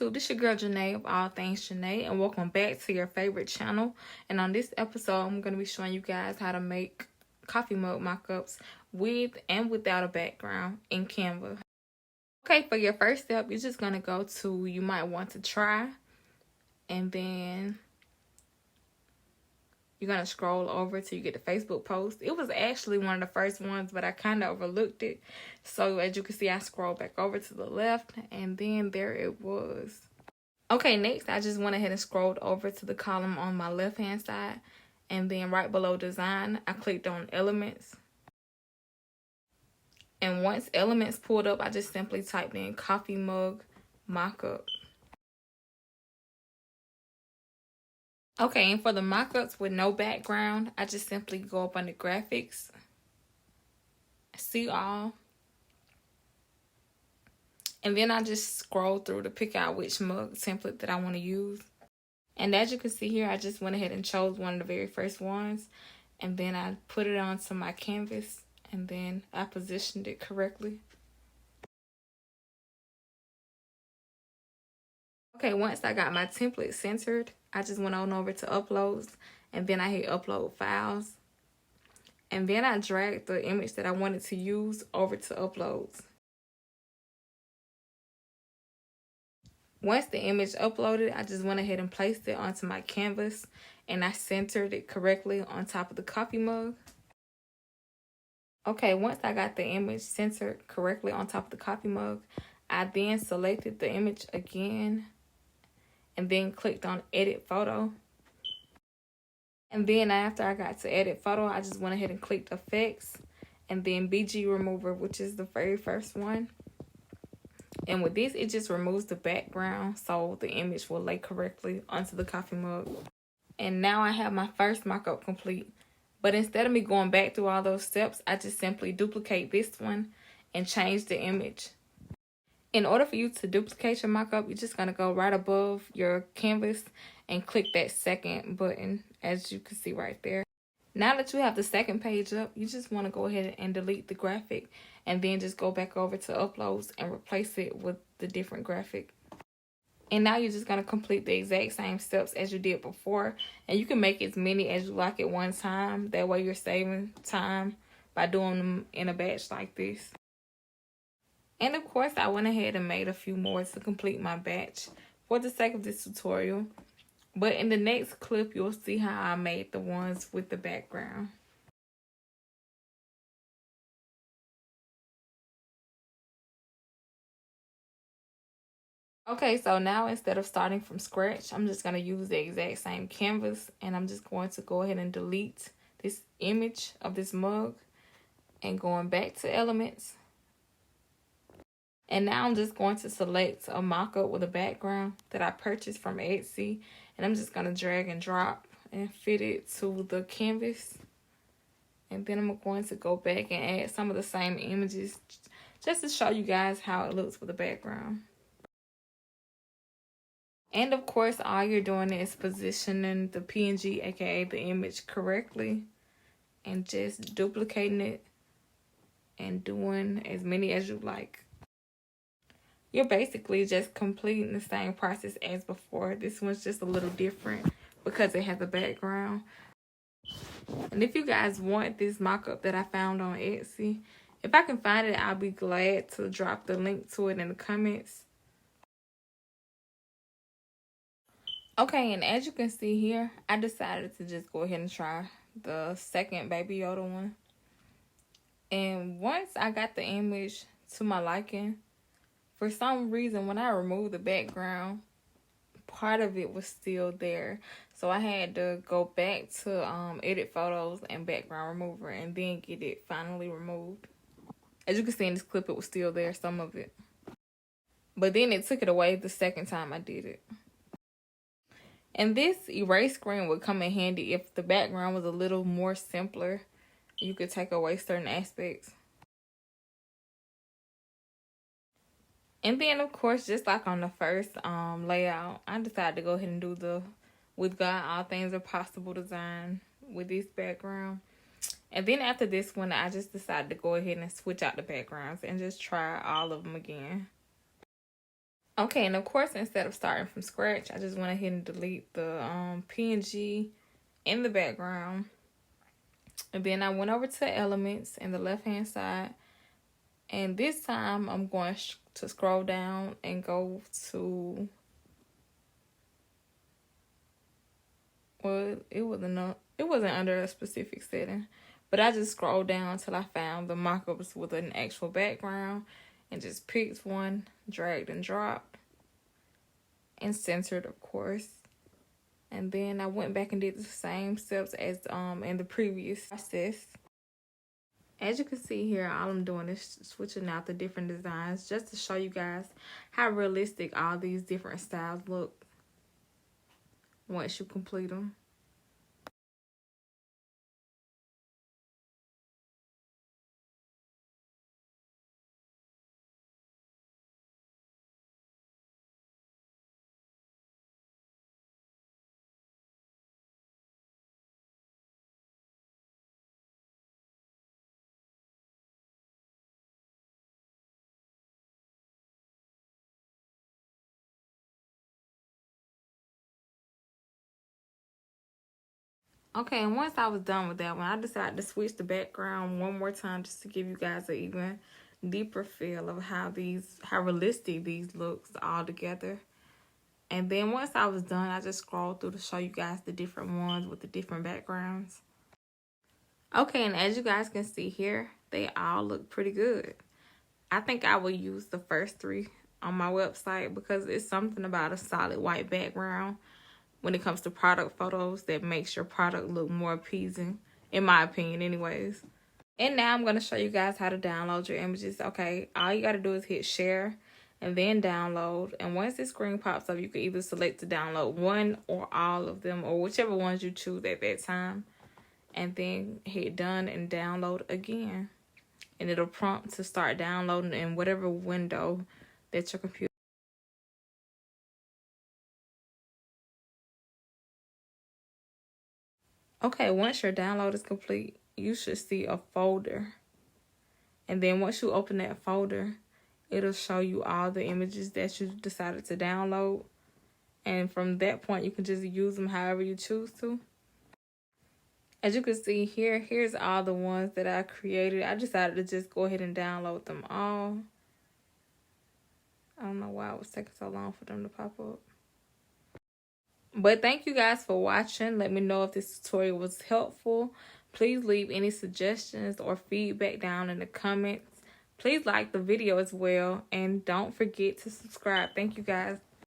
YouTube, this your girl Janae of All Things Janae, and welcome back to your favorite channel. And on this episode, I'm going to be showing you guys how to make coffee mug mock-ups with and without a background in Canva. Okay, for your first step, you're just going to go to You Might Want to Try, and then you're going to scroll over till you get the Facebook post. It was actually one of the first ones, but I kind of overlooked it. So as you can see, I scrolled back over to the left, and then there it was. Okay, next, I just went ahead and scrolled over to the column on my left-hand side. And then right below Design, I clicked on Elements. And once Elements pulled up, I just simply typed in Coffee Mug Mockup. Okay, and for the mockups with no background, I just simply go up under Graphics, See All, and then I just scroll through to pick out which mug template that I want to use. And as you can see here, I just went ahead and chose one of the very first ones, and then I put it onto my canvas, and then I positioned it correctly. Okay, once I got my template centered, I just went on over to Uploads, and then I hit Upload Files. And then I dragged the image that I wanted to use over to Uploads. Once the image uploaded, I just went ahead and placed it onto my canvas, and I centered it correctly on top of the coffee mug. Okay, once I got the image centered correctly on top of the coffee mug, I then selected the image again, and then clicked on Edit Photo. And then after I got to Edit Photo, I just went ahead and clicked Effects, and then BG Remover, which is the very first one. And with this, it just removes the background so the image will lay correctly onto the coffee mug. And now I have my first mock-up complete. But instead of me going back through all those steps, I just simply duplicate this one and change the image. In order for you to duplicate your mock-up, you're just going to go right above your canvas and click that second button, as you can see right there. Now that you have the second page up, you just want to go ahead and delete the graphic, and then just go back over to Uploads and replace it with the different graphic. And now you're just going to complete the exact same steps as you did before, and you can make as many as you like at one time. That way you're saving time by doing them in a batch like this. And of course, I went ahead and made a few more to complete my batch for the sake of this tutorial. But in the next clip, you'll see how I made the ones with the background. Okay, so now instead of starting from scratch, I'm just going to use the exact same canvas, and I'm just going to go ahead and delete this image of this mug, and going back to Elements. And now I'm just going to select a mock-up with a background that I purchased from Etsy, and I'm just going to drag and drop and fit it to the canvas. And then I'm going to go back and add some of the same images just to show you guys how it looks with the background. And of course, all you're doing is positioning the PNG, aka the image, correctly, and just duplicating it and doing as many as you like. You're basically just completing the same process as before. This one's just a little different because it has a background. And if you guys want this mock-up that I found on Etsy, if I can find it, I'll be glad to drop the link to it in the comments. Okay, and as you can see here, I decided to just go ahead and try the second Baby Yoda one. And once I got the image to my liking, for some reason, when I removed the background, part of it was still there. So I had to go back to Edit Photos and Background Remover, and then get it finally removed. As you can see in this clip, it was still there, some of it. But then it took it away the second time I did it. And this erase screen would come in handy if the background was a little more simpler. You could take away certain aspects. And then, of course, just like on the first layout, I decided to go ahead and do the With God, All Things Are Possible design with this background. And then after this one, I just decided to go ahead and switch out the backgrounds and just try all of them again. Okay, and of course, instead of starting from scratch, I just went ahead and delete the PNG in the background. And then I went over to elements in the left hand side. And this time I'm going to scroll down and go to, well, it wasn't under a specific setting, but I just scrolled down until I found the mockups with an actual background and just picked one, dragged and dropped, and centered, of course. And then I went back and did the same steps as in the previous process. As you can see here, all I'm doing is switching out the different designs just to show you guys how realistic all these different styles look once you complete them. Okay, and once I was done with that one, I decided to switch the background one more time just to give you guys an even deeper feel of how realistic these looks all together. And then once I was done, I just scrolled through to show you guys the different ones with the different backgrounds. Okay, and as you guys can see here, they all look pretty good. I think I will use the first three on my website because it's something about a solid white background when it comes to product photos that makes your product look more appeasing, in my opinion anyways. And now I'm going to show you guys how to download your images. Okay, all you got to do is hit share and then download. And once this screen pops up, you can either select to download one or all of them, or whichever ones you choose at that time. And then hit done and download again. And it'll prompt to start downloading in whatever window that your computer. Okay, once your download is complete, you should see a folder. And then once you open that folder, it'll show you all the images that you decided to download. And from that point, you can just use them however you choose to. As you can see here, here's all the ones that I created. I decided to just go ahead and download them all. I don't know why it was taking so long for them to pop up. But thank you guys for watching. Let me know if this tutorial was helpful. Please leave any suggestions or feedback down in the comments. Please like the video as well. And don't forget to subscribe. Thank you guys.